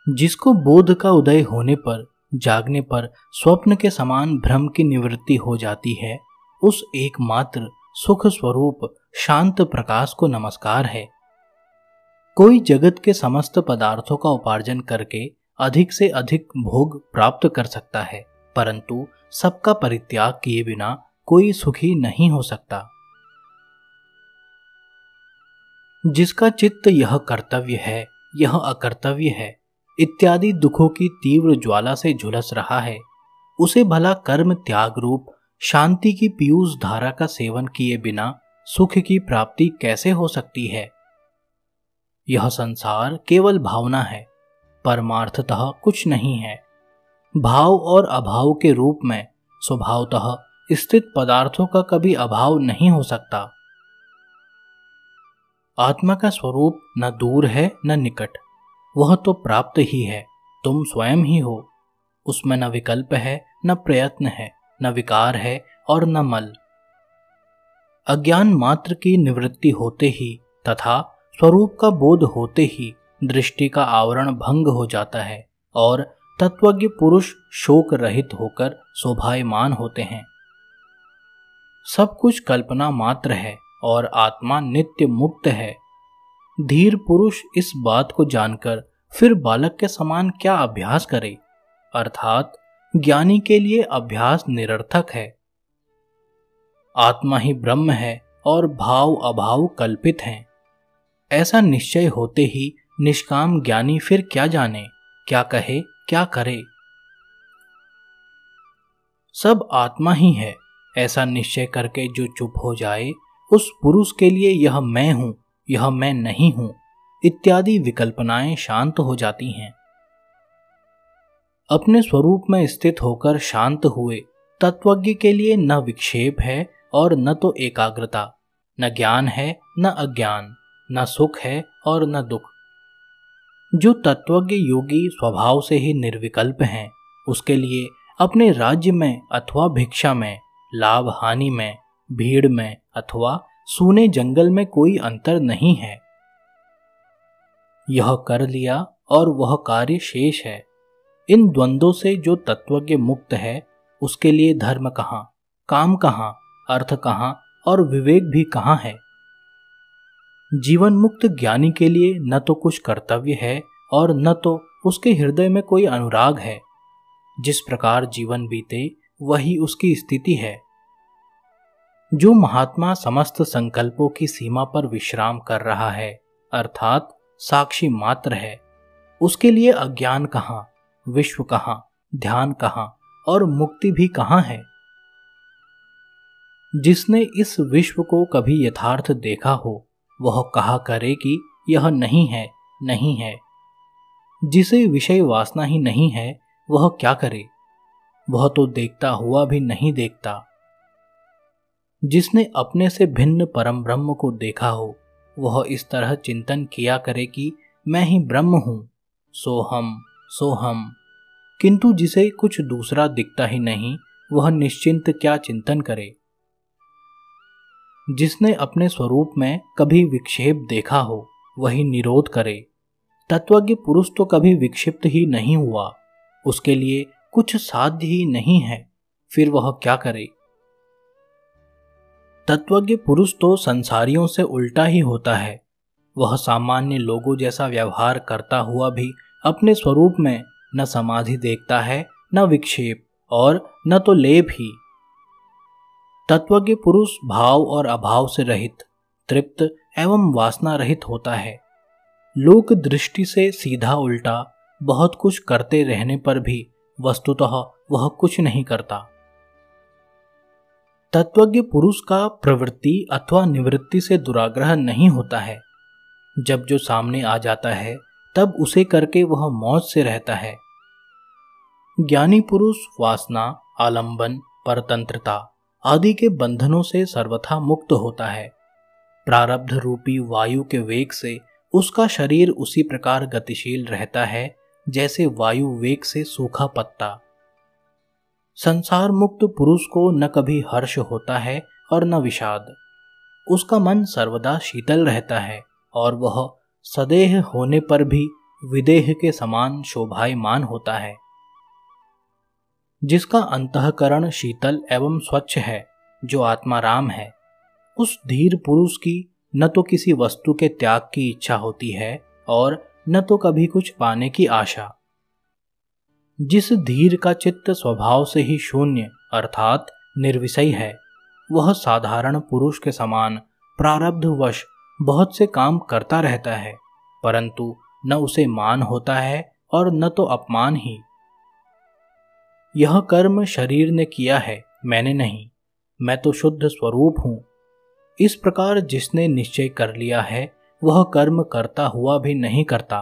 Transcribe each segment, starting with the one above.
जिसको बोध का उदय होने पर, जागने पर स्वप्न के समान भ्रम की निवृत्ति हो जाती है, उस एकमात्र सुख स्वरूप शांत प्रकाश को नमस्कार है। कोई जगत के समस्त पदार्थों का उपार्जन करके अधिक से अधिक भोग प्राप्त कर सकता है, परंतु सबका परित्याग किए बिना कोई सुखी नहीं हो सकता। जिसका चित्त यह कर्तव्य है, यह अकर्तव्य है इत्यादि दुखों की तीव्र ज्वाला से झुलस रहा है, उसे भला कर्म त्याग रूप शांति की पीयूष धारा का सेवन किए बिना सुख की प्राप्ति कैसे हो सकती है। यह संसार केवल भावना है, परमार्थतः कुछ नहीं है। भाव और अभाव के रूप में स्वभावतः स्थित पदार्थों का कभी अभाव नहीं हो सकता। आत्मा का स्वरूप न दूर है न निकट, वह तो प्राप्त ही है, तुम स्वयं ही हो। उसमें न विकल्प है न प्रयत्न है, न विकार है और न मल। अज्ञान मात्र की निवृत्ति होते ही तथा स्वरूप का बोध होते ही दृष्टि का आवरण भंग हो जाता है और तत्वज्ञ पुरुष शोक रहित होकर शोभायमान होते हैं। सब कुछ कल्पना मात्र है और आत्मा नित्य मुक्त है। धीर पुरुष इस बात को जानकर फिर बालक के समान क्या अभ्यास करे, अर्थात ज्ञानी के लिए अभ्यास निरर्थक है। आत्मा ही ब्रह्म है और भाव अभाव कल्पित हैं। ऐसा निश्चय होते ही निष्काम ज्ञानी फिर क्या जाने, क्या कहे, क्या करे। सब आत्मा ही है, ऐसा निश्चय करके जो चुप हो जाए, उस पुरुष के लिए यह मैं हूं, यह मैं नहीं हूं इत्यादि विकल्पनाएं शांत हो जाती हैं। अपने स्वरूप में स्थित होकर शांत हुए तत्वज्ञ के लिए न विक्षेप है और न तो एकाग्रता, न ज्ञान है न अज्ञान, न सुख है और न दुख। जो तत्वज्ञ योगी स्वभाव से ही निर्विकल्प हैं, उसके लिए अपने राज्य में अथवा भिक्षा में, लाभ हानि में, भीड़ में अथवा सूने जंगल में कोई अंतर नहीं है। यह कर लिया और वह कार्य शेष है। इन द्वंद्वों से जो तत्वज्ञ मुक्त है, उसके लिए धर्म कहाँ, काम कहाँ, अर्थ कहाँ और विवेक भी कहाँ है। जीवन मुक्त ज्ञानी के लिए न तो कुछ कर्तव्य है और न तो उसके हृदय में कोई अनुराग है। जिस प्रकार जीवन बीते वही उसकी स्थिति है। जो महात्मा समस्त संकल्पों की सीमा पर विश्राम कर रहा है, अर्थात साक्षी मात्र है, उसके लिए अज्ञान कहाँ, विश्व कहाँ, ध्यान कहाँ और मुक्ति भी कहाँ है। जिसने इस विश्व को कभी यथार्थ देखा हो, वह कहा करे कि यह नहीं है, नहीं है। जिसे विषय वासना ही नहीं है, वह क्या करे, वह तो देखता हुआ भी नहीं देखता। जिसने अपने से भिन्न परम ब्रह्म को देखा हो, वह इस तरह चिंतन किया करे कि मैं ही ब्रह्म हूं, सोहम सोहम। किंतु जिसे कुछ दूसरा दिखता ही नहीं, वह निश्चिंत क्या चिंतन करे। जिसने अपने स्वरूप में कभी विक्षेप देखा हो, वही निरोध करे। तत्वज्ञ पुरुष तो कभी विक्षिप्त ही नहीं हुआ, उसके लिए कुछ साध्य ही नहीं है, फिर वह क्या करे। तत्वज्ञ पुरुष तो संसारियों से उल्टा ही होता है। वह सामान्य लोगों जैसा व्यवहार करता हुआ भी अपने स्वरूप में न समाधि देखता है, न विक्षेप और न तो लेप ही। तत्वज्ञ पुरुष भाव और अभाव से रहित, तृप्त एवं वासना रहित होता है। लोक दृष्टि से सीधा उल्टा बहुत कुछ करते रहने पर भी वस्तुतः वह कुछ नहीं करता। तत्वज्ञ पुरुष का प्रवृत्ति अथवा निवृत्ति से दुराग्रह नहीं होता है। जब जो सामने आ जाता है, तब उसे करके वह मौज से रहता है। ज्ञानी पुरुष वासना, आलंबन, परतंत्रता आदि के बंधनों से सर्वथा मुक्त होता है। प्रारब्ध रूपी वायु के वेग से उसका शरीर उसी प्रकार गतिशील रहता है जैसे वायु वेग से सूखा पत्ता। संसार मुक्त पुरुष को न कभी हर्ष होता है और न विषाद। उसका मन सर्वदा शीतल रहता है और वह सदेह होने पर भी विदेह के समान शोभायमान होता है। जिसका अंतःकरण शीतल एवं स्वच्छ है, जो आत्मा राम है, उस धीर पुरुष की न तो किसी वस्तु के त्याग की इच्छा होती है और न तो कभी कुछ पाने की आशा। जिस धीर का चित्त स्वभाव से ही शून्य अर्थात निर्विषय है, वह साधारण पुरुष के समान प्रारब्धवश बहुत से काम करता रहता है, परंतु न उसे मान होता है और न तो अपमान ही। यह कर्म शरीर ने किया है, मैंने नहीं, मैं तो शुद्ध स्वरूप हूं। इस प्रकार जिसने निश्चय कर लिया है, वह कर्म करता हुआ भी नहीं करता।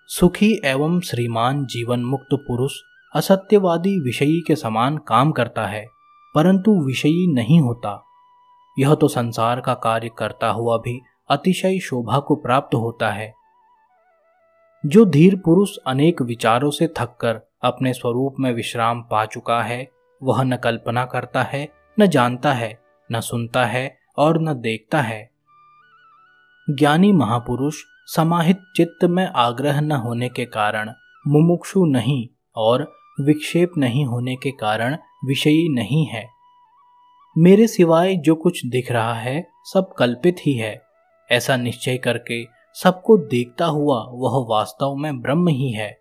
सुखी एवं श्रीमान जीवन मुक्त पुरुष असत्यवादी विषयी के समान काम करता है, परंतु विषयी नहीं होता। यह तो संसार का कार्य करता हुआ भी अतिशय शोभा को प्राप्त होता है। जो धीर पुरुष अनेक विचारों से थककर अपने स्वरूप में विश्राम पा चुका है, वह न कल्पना करता है, न जानता है, न सुनता है और न देखता है। ज्ञानी महापुरुष समाहित चित्त में आग्रह न होने के कारण मुमुक्षु नहीं और विक्षेप नहीं होने के कारण विषयी नहीं है। मेरे सिवाय जो कुछ दिख रहा है सब कल्पित ही है, ऐसा निश्चय करके सबको देखता हुआ वह वास्तव में ब्रह्म ही है।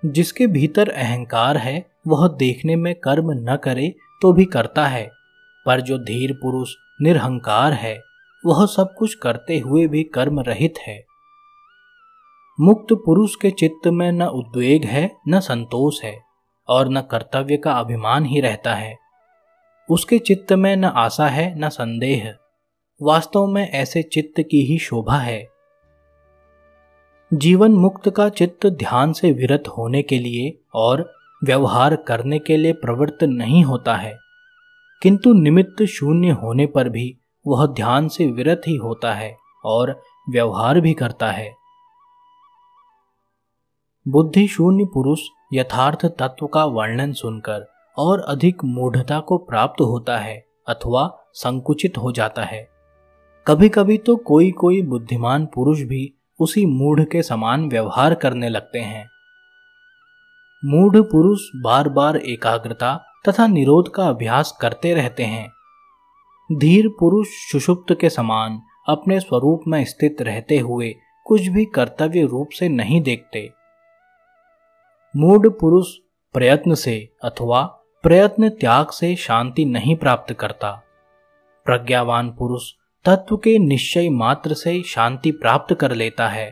जिसके भीतर अहंकार है, वह देखने में कर्म न करे तो भी करता है, पर जो धीर पुरुष निरहंकार है, वह सब कुछ करते हुए भी कर्म रहित है। मुक्त पुरुष के चित्त में न उद्वेग है, न संतोष है और न कर्तव्य का अभिमान ही रहता है। उसके चित्त में न आशा है, न संदेह। वास्तव में ऐसे चित्त की ही शोभा है। जीवन मुक्त का चित्त ध्यान से विरत होने के लिए और व्यवहार करने के लिए प्रवृत्त नहीं होता है, किंतु निमित्त शून्य होने पर भी वह ध्यान से विरत ही होता है और व्यवहार भी करता है। बुद्धि शून्य पुरुष यथार्थ तत्व का वर्णन सुनकर और अधिक मूढ़ता को प्राप्त होता है अथवा संकुचित हो जाता है। कभी कभी तो कोई कोई बुद्धिमान पुरुष भी उसी मूढ़ के समान व्यवहार करने लगते हैं। मूढ़ पुरुष बार बार एकाग्रता तथा निरोध का अभ्यास करते रहते हैं। धीर पुरुष सुषुप्त के समान अपने स्वरूप में स्थित रहते हुए कुछ भी कर्तव्य रूप से नहीं देखते। मूढ़ पुरुष प्रयत्न से अथवा प्रयत्न त्याग से शांति नहीं प्राप्त करता। प्रज्ञावान पुरुष तत्व के निश्चय मात्र से शांति प्राप्त कर लेता है।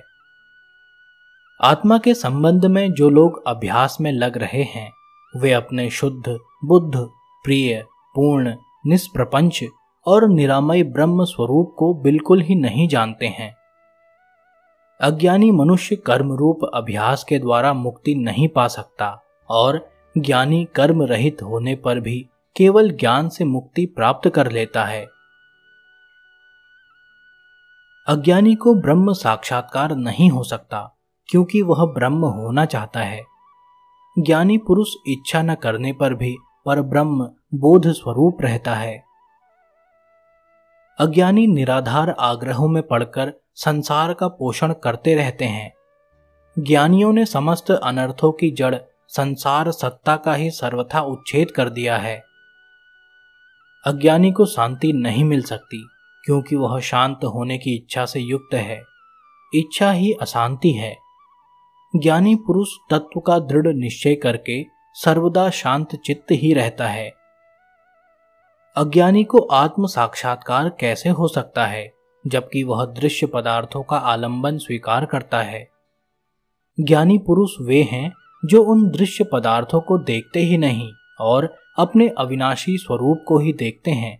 आत्मा के संबंध में जो लोग अभ्यास में लग रहे हैं, वे अपने शुद्ध, बुद्ध, प्रिय, पूर्ण, निष्प्रपंच और निरामय ब्रह्म स्वरूप को बिल्कुल ही नहीं जानते हैं। अज्ञानी मनुष्य कर्म रूप अभ्यास के द्वारा मुक्ति नहीं पा सकता और ज्ञानी कर्म रहित होने पर भी केवल ज्ञान से मुक्ति प्राप्त कर लेता है। अज्ञानी को ब्रह्म साक्षात्कार नहीं हो सकता, क्योंकि वह ब्रह्म होना चाहता है। ज्ञानी पुरुष इच्छा न करने पर भी परब्रह्म बोध स्वरूप रहता है। अज्ञानी निराधार आग्रहों में पड़कर संसार का पोषण करते रहते हैं। ज्ञानियों ने समस्त अनर्थों की जड़ संसार सत्ता का ही सर्वथा उच्छेद कर दिया है। अज्ञानी को शांति नहीं मिल सकती, क्योंकि वह शांत होने की इच्छा से युक्त है। इच्छा ही अशांति है। ज्ञानी पुरुष तत्व का दृढ़ निश्चय करके सर्वदा शांत चित्त ही रहता है। अज्ञानी को आत्म साक्षात्कार कैसे हो सकता है, जबकि वह दृश्य पदार्थों का आलंबन स्वीकार करता है। ज्ञानी पुरुष वे हैं जो उन दृश्य पदार्थों को देखते ही नहीं और अपने अविनाशी स्वरूप को ही देखते हैं।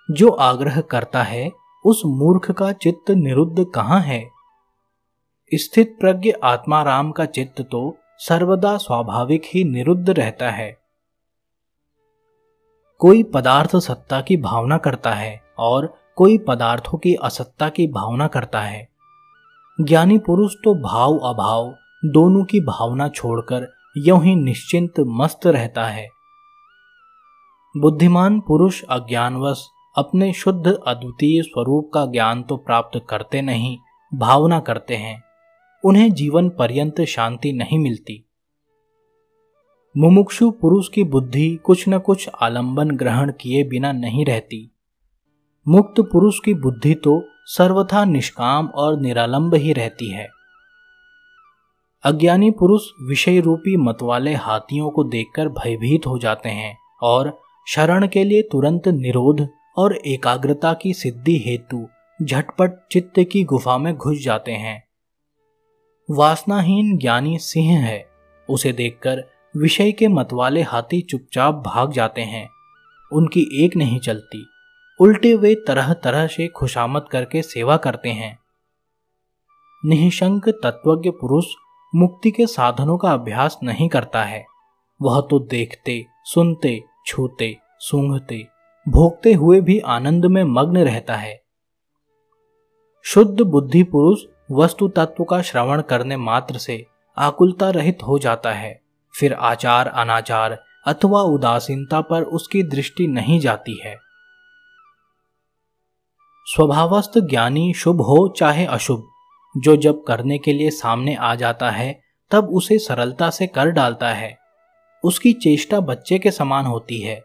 जो आग्रह करता है, उस मूर्ख का चित्त निरुद्ध कहाँ है? स्थित प्रज्ञ आत्माराम का चित्त तो सर्वदा स्वाभाविक ही निरुद्ध रहता है। कोई पदार्थ सत्ता की भावना करता है और कोई पदार्थों की असत्ता की भावना करता है। ज्ञानी पुरुष तो भाव अभाव दोनों की भावना छोड़कर यूं ही निश्चिंत मस्त रहता है। बुद्धिमान पुरुष अज्ञानवश अपने शुद्ध अद्वितीय स्वरूप का ज्ञान तो प्राप्त करते नहीं, भावना करते हैं, उन्हें जीवन पर्यंत शांति नहीं मिलती। मुमुक्षु पुरुष की बुद्धि कुछ न कुछ आलंबन ग्रहण किए बिना नहीं रहती। मुक्त पुरुष की बुद्धि तो सर्वथा निष्काम और निरालंब ही रहती है। अज्ञानी पुरुष विषय रूपी मतवाले हाथियों को देखकर भयभीत हो जाते हैं और शरण के लिए तुरंत निरोध और एकाग्रता की सिद्धि हेतु झटपट चित्त की गुफा में घुस जाते हैं। वासनाहीन ज्ञानी सिंह है, उसे देखकर विषय के मतवाले हाथी चुपचाप भाग जाते हैं। उनकी एक नहीं चलती, उल्टे वे तरह तरह से खुशामद करके सेवा करते हैं। निःशंक तत्वज्ञ पुरुष मुक्ति के साधनों का अभ्यास नहीं करता है। वह तो देखते, सुनते, छूते, सूंघते, भोगते हुए भी आनंद में मग्न रहता है। शुद्ध बुद्धि पुरुष वस्तु तत्व का श्रवण करने मात्र से आकुलता रहित हो जाता है। फिर आचार अनाचार अथवा उदासीनता पर उसकी दृष्टि नहीं जाती है। स्वभावस्थ ज्ञानी शुभ हो चाहे अशुभ, जो जब करने के लिए सामने आ जाता है तब उसे सरलता से कर डालता है। उसकी चेष्टा बच्चे के समान होती है।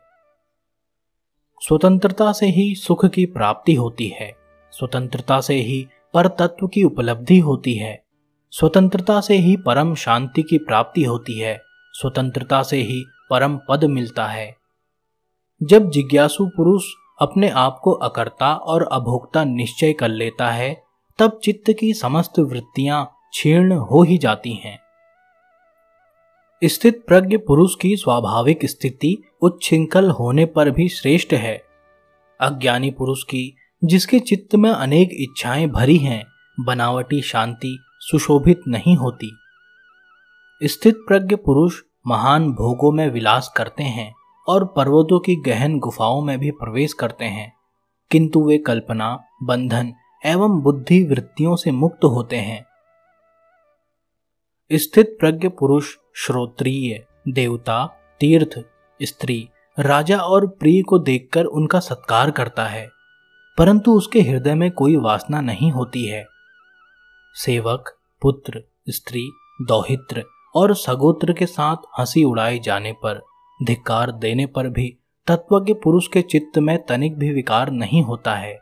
स्वतंत्रता से ही सुख की प्राप्ति होती है। स्वतंत्रता से ही पर तत्व की उपलब्धि होती है। स्वतंत्रता से ही परम शांति की प्राप्ति होती है। स्वतंत्रता से ही परम पद मिलता है। जब जिज्ञासु पुरुष अपने आप को अकर्ता और अभोक्ता निश्चय कर लेता है, तब चित्त की समस्त वृत्तियां क्षीर्ण हो ही जाती हैं। स्थित प्रज्ञ पुरुष की स्वाभाविक स्थिति उच्छृंखल होने पर भी श्रेष्ठ है। अज्ञानी पुरुष की, जिसके चित्त में अनेक इच्छाएं भरी हैं, बनावटी शांति सुशोभित नहीं होती। स्थित प्रज्ञ पुरुष महान भोगों में विलास करते हैं और पर्वतों की गहन गुफाओं में भी प्रवेश करते हैं, किंतु वे कल्पना, बंधन एवं बुद्धि वृत्तियों से मुक्त होते हैं। स्थित प्रज्ञ पुरुष श्रोत्रिय, देवता, तीर्थ, स्त्री, राजा और प्रिय को देखकर उनका सत्कार करता है, परंतु उसके हृदय में कोई वासना नहीं होती है। सेवक, पुत्र, स्त्री, दौहित्र और सगोत्र के साथ हंसी उड़ाए जाने पर, धिक्कार देने पर भी तत्वज्ञ पुरुष के चित्त में तनिक भी विकार नहीं होता है।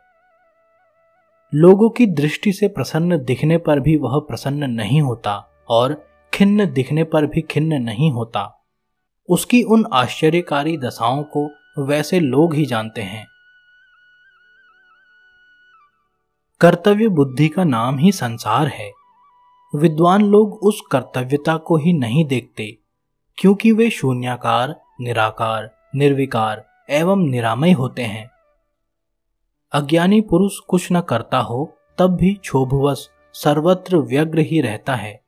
लोगों की दृष्टि से प्रसन्न दिखने पर भी वह प्रसन्न नहीं होता और खिन्न दिखने पर भी खिन्न नहीं होता। उसकी उन आश्चर्यकारी दशाओं को वैसे लोग ही जानते हैं। कर्तव्य बुद्धि का नाम ही संसार है। विद्वान लोग उस कर्तव्यता को ही नहीं देखते, क्योंकि वे शून्याकार, निराकार, निर्विकार एवं निरामय होते हैं। अज्ञानी पुरुष कुछ न करता हो तब भी क्षोभवश सर्वत्र व्यग्र ही रहता है।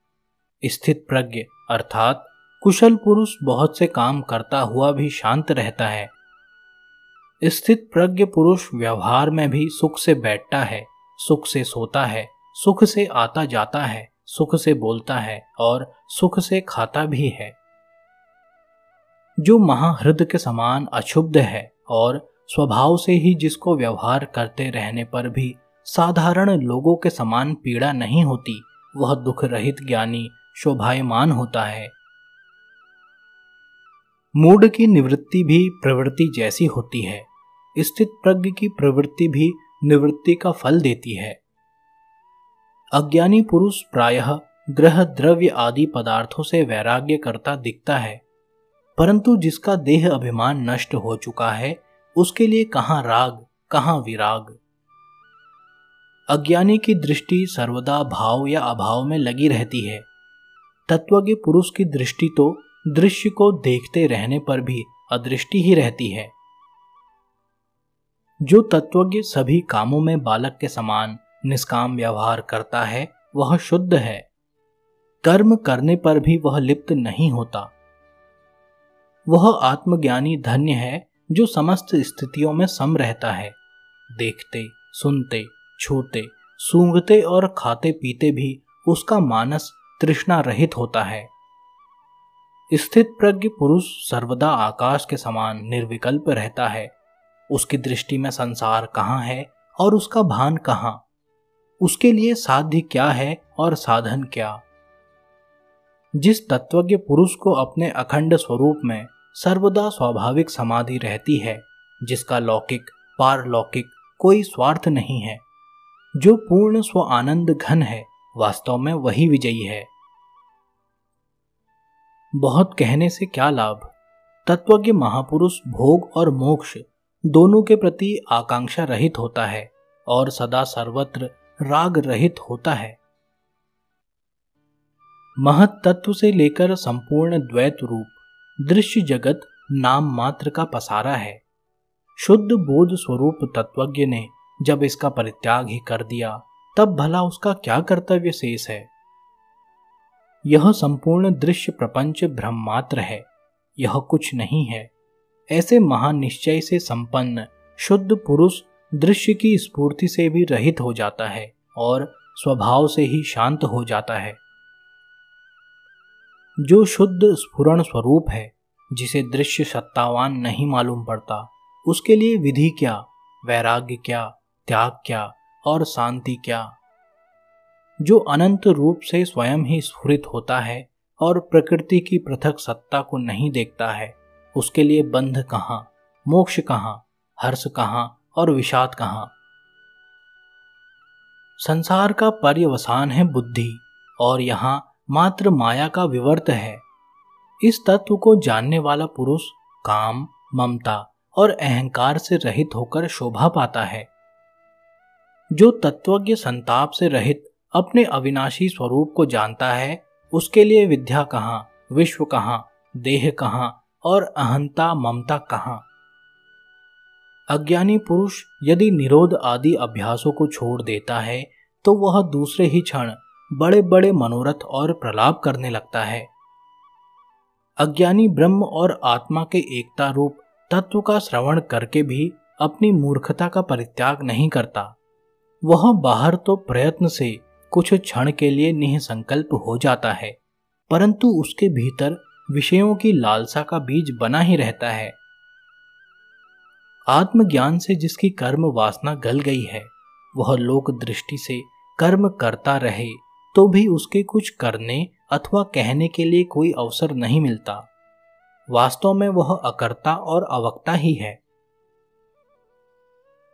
स्थित प्रज्ञ अर्थात कुशल पुरुष बहुत से काम करता हुआ भी शांत रहता है। स्थित प्रज्ञ पुरुष व्यवहार में भी सुख से बैठता है, सुख से सोता है, सुख से आता जाता है, सुख से बोलता है और सुख से खाता भी है। जो महाहृद के समान अक्षुब्ध है और स्वभाव से ही जिसको व्यवहार करते रहने पर भी साधारण लोगों के समान पीड़ा नहीं होती, वह दुख रहित ज्ञानी शोभायमान होता है। मूढ़ की निवृत्ति भी प्रवृत्ति जैसी होती है। स्थित प्रज्ञ की प्रवृत्ति भी निवृत्ति का फल देती है। अज्ञानी पुरुष प्रायः ग्रह द्रव्य आदि पदार्थों से वैराग्य करता दिखता है, परंतु जिसका देह अभिमान नष्ट हो चुका है, उसके लिए कहाँ राग, कहाँ विराग। अज्ञानी की दृष्टि सर्वदा भाव या अभाव में लगी रहती है। तत्वज्ञ पुरुष की दृष्टि तो दृश्य को देखते रहने पर भी अदृष्टि ही रहती है। जो तत्वज्ञ सभी कामों में बालक के समान निष्काम व्यवहार करता है, वह शुद्ध है। कर्म करने पर भी वह लिप्त नहीं होता। वह आत्मज्ञानी धन्य है जो समस्त स्थितियों में सम रहता है। देखते, सुनते, छूते, सूंघते और खाते पीते भी उसका मानस तृष्णा रहित होता है। स्थित प्रज्ञ पुरुष सर्वदा आकाश के समान निर्विकल्प रहता है। उसकी दृष्टि में संसार कहाँ है और उसका भान कहाँ। उसके लिए साध्य क्या है और साधन क्या। जिस तत्वज्ञ पुरुष को अपने अखंड स्वरूप में सर्वदा स्वाभाविक समाधि रहती है, जिसका लौकिक पारलौकिक कोई स्वार्थ नहीं है, जो पूर्ण स्व आनंद घन है, वास्तव में वही विजयी है। बहुत कहने से क्या लाभ। तत्वज्ञ महापुरुष भोग और मोक्ष दोनों के प्रति आकांक्षा रहित होता है और सदा सर्वत्र राग रहित होता है। महत तत्व से लेकर संपूर्ण द्वैत रूप दृश्य जगत नाम मात्र का पसारा है। शुद्ध बोध स्वरूप तत्वज्ञ ने जब इसका परित्याग ही कर दिया, तब भला उसका क्या कर्तव्य शेष है। यह संपूर्ण दृश्य प्रपंच ब्रह्मात्र है, यह कुछ नहीं है। ऐसे महान निश्चय से संपन्न शुद्ध पुरुष दृश्य की स्फूर्ति से भी रहित हो जाता है और स्वभाव से ही शांत हो जाता है। जो शुद्ध स्फुरण स्वरूप है, जिसे दृश्य सत्तावान नहीं मालूम पड़ता, उसके लिए विधि क्या, वैराग्य क्या, त्याग क्या और शांति क्या। जो अनंत रूप से स्वयं ही स्फुरित होता है और प्रकृति की पृथक सत्ता को नहीं देखता है, उसके लिए बंध कहाँ, मोक्ष कहाँ, हर्ष कहाँ और विषाद कहाँ। संसार का पर्यवसान है बुद्धि और यहाँ मात्र माया का विवर्त है। इस तत्व को जानने वाला पुरुष काम, ममता और अहंकार से रहित होकर शोभा पाता है। जो तत्वज्ञ संताप से रहित अपने अविनाशी स्वरूप को जानता है, उसके लिए विद्या कहाँ, विश्व कहाँ, देह कहाँ और अहंता ममता कहाँ। अज्ञानी पुरुष यदि निरोध आदि अभ्यासों को छोड़ देता है, तो वह दूसरे ही क्षण बड़े बड़े मनोरथ और प्रलाप करने लगता है। अज्ञानी ब्रह्म और आत्मा के एकता रूप तत्व का श्रवण करके भी अपनी मूर्खता का परित्याग नहीं करता। वह बाहर तो प्रयत्न से कुछ क्षण के लिए निःसंकल्प हो जाता है, परंतु उसके भीतर विषयों की लालसा का बीज बना ही रहता है। आत्मज्ञान से जिसकी कर्म वासना गल गई है, वह लोक दृष्टि से कर्म करता रहे तो भी उसके कुछ करने अथवा कहने के लिए कोई अवसर नहीं मिलता। वास्तव में वह अकर्ता और अवक्ता ही है।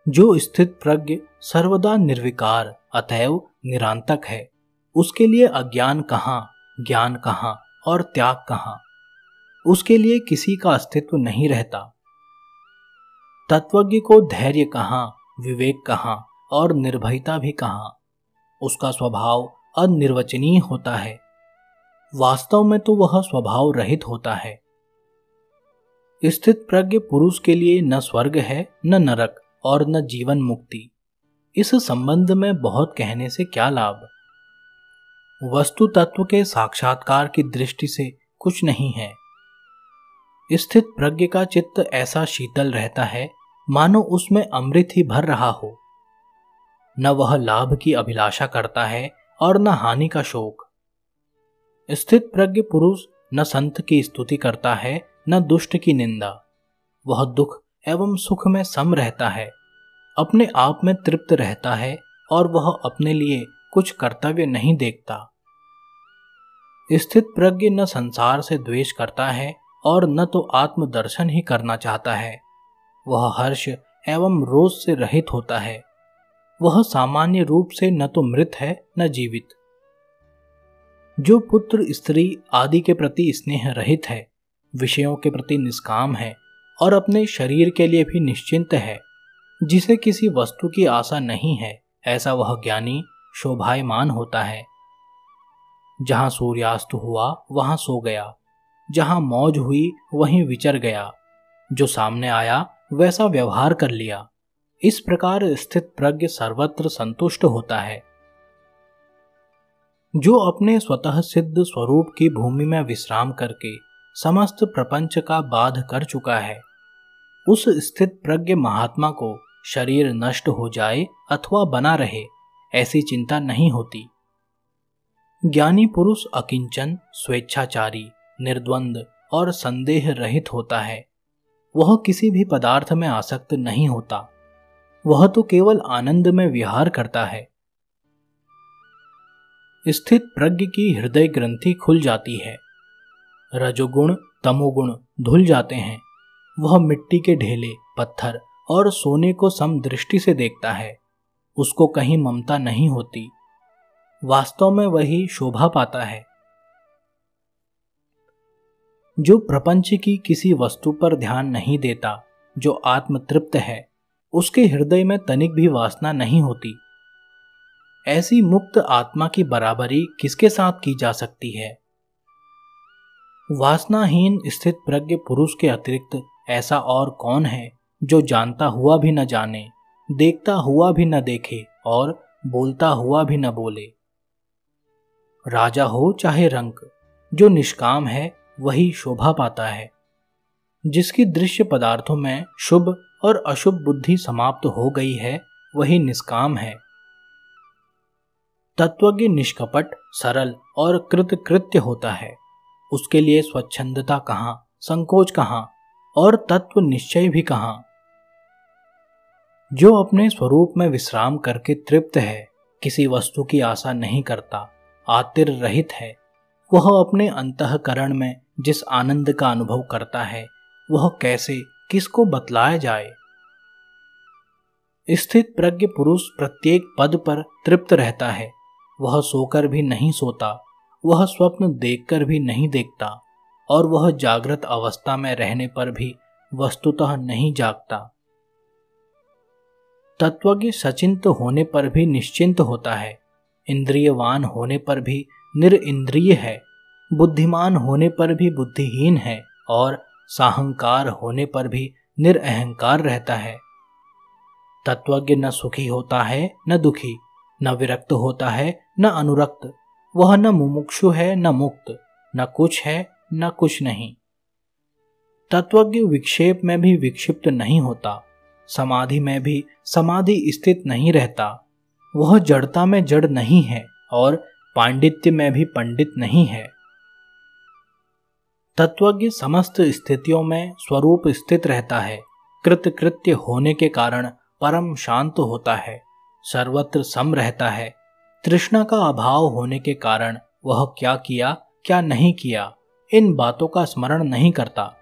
जो स्थित प्रज्ञ सर्वदा निर्विकार अतएव निरांतक है, उसके लिए अज्ञान कहाँ, ज्ञान कहाँ और त्याग कहाँ। उसके लिए किसी का अस्तित्व नहीं रहता। तत्वज्ञ को धैर्य कहाँ, विवेक कहाँ और निर्भयता भी कहाँ। उसका स्वभाव अनिर्वचनीय होता है। वास्तव में तो वह स्वभाव रहित होता है। स्थित प्रज्ञ पुरुष के लिए न स्वर्ग है, न नरक और न जीवन मुक्ति। इस संबंध में बहुत कहने से क्या लाभ। वस्तु तत्व के साक्षात्कार की दृष्टि से कुछ नहीं है। स्थित प्रज्ञ का चित्त ऐसा शीतल रहता है मानो उसमें अमृत ही भर रहा हो। न वह लाभ की अभिलाषा करता है और न हानि का शोक। स्थित प्रज्ञ पुरुष न संत की स्तुति करता है, न दुष्ट की निंदा। वह दुख एवं सुख में सम रहता है, अपने आप में तृप्त रहता है और वह अपने लिए कुछ कर्तव्य नहीं देखता। स्थित प्रज्ञ न संसार से द्वेष करता है और न तो आत्मदर्शन ही करना चाहता है। वह हर्ष एवं रोष से रहित होता है। वह सामान्य रूप से न तो मृत है न जीवित। जो पुत्र स्त्री आदि के प्रति स्नेह रहित है, विषयों के प्रति निष्काम है और अपने शरीर के लिए भी निश्चिंत है, जिसे किसी वस्तु की आशा नहीं है, ऐसा वह ज्ञानी शोभायमान होता है। जहां सूर्यास्त हुआ वहां सो गया, जहां मौज हुई वहीं विचर गया, जो सामने आया वैसा व्यवहार कर लिया। इस प्रकार स्थित प्रज्ञ सर्वत्र संतुष्ट होता है। जो अपने स्वतः सिद्ध स्वरूप की भूमि में विश्राम करके समस्त प्रपंच का बाध कर चुका है, उस स्थित प्रज्ञ महात्मा को शरीर नष्ट हो जाए अथवा बना रहे, ऐसी चिंता नहीं होती। ज्ञानी पुरुष अकिंचन, स्वेच्छाचारी, निर्द्वंद और संदेह रहित होता है। वह किसी भी पदार्थ में आसक्त नहीं होता। वह तो केवल आनंद में विहार करता है। स्थित प्रज्ञ की हृदय ग्रंथि खुल जाती है। रजोगुण तमोगुण धुल जाते हैं। वह मिट्टी के ढेले, पत्थर और सोने को समदृष्टि से देखता है। उसको कहीं ममता नहीं होती। वास्तव में वही शोभा पाता है। जो प्रपंच की किसी वस्तु पर ध्यान नहीं देता, जो आत्मतृप्त है, उसके हृदय में तनिक भी वासना नहीं होती। ऐसी मुक्त आत्मा की बराबरी किसके साथ की जा सकती है? वासनाहीन स्थित प्रज्ञ पुरुष के अतिरिक्त ऐसा और कौन है जो जानता हुआ भी न जाने, देखता हुआ भी न देखे और बोलता हुआ भी न बोले? राजा हो चाहे रंक, जो निष्काम है वही शोभा पाता है। जिसकी दृश्य पदार्थों में शुभ और अशुभ बुद्धि समाप्त हो गई है, वही निष्काम है। तत्वज्ञ निष्कपट, सरल और कृतकृत्य होता है। उसके लिए स्वच्छंदता कहाँ, संकोच कहाँ और तत्व निश्चय भी कहाँ। जो अपने स्वरूप में विश्राम करके तृप्त है, किसी वस्तु की आशा नहीं करता, आतिर रहित है, वह अपने अंतःकरण में जिस आनंद का अनुभव करता है, वह कैसे किसको बतलाया जाए। स्थित प्रज्ञ पुरुष प्रत्येक पद पर तृप्त रहता है। वह सोकर भी नहीं सोता, वह स्वप्न देखकर भी नहीं देखता और वह जागृत अवस्था में रहने पर भी वस्तुतः नहीं जागता। तत्वज्ञ सचिंत होने पर भी निश्चिंत होता है, इंद्रियवान होने पर भी निरिंद्रिय है, बुद्धिमान होने पर भी बुद्धिहीन है और साहंकार होने पर भी निरअहंकार रहता है। तत्वज्ञ न सुखी होता है न दुखी, न विरक्त होता है न अनुरक्त। वह न मुमुक्षु है न मुक्त, न कुछ है न कुछ नहीं। तत्वज्ञ विक्षेप में भी विक्षिप्त नहीं होता, समाधि में भी समाधि स्थित नहीं रहता। वह जड़ता में जड़ नहीं है और पांडित्य में भी पंडित नहीं है। तत्वज्ञ समस्त स्थितियों में स्वरूप स्थित रहता है। कृतकृत्य होने के कारण परम शांत होता है, सर्वत्र सम रहता है। तृष्णा का अभाव होने के कारण वह क्या किया क्या नहीं किया, इन बातों का स्मरण नहीं करता।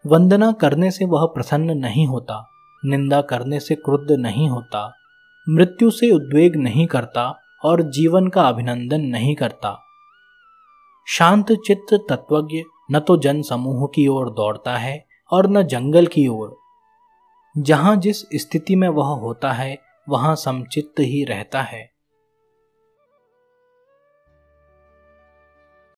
वंदना करने से वह प्रसन्न नहीं होता, निंदा करने से क्रुद्ध नहीं होता, मृत्यु से उद्वेग नहीं करता और जीवन का अभिनंदन नहीं करता। शांत चित्त तत्वज्ञ न तो जन समूह की ओर दौड़ता है और न जंगल की ओर। जहां जिस स्थिति में वह होता है, वहां समचित्त ही रहता है।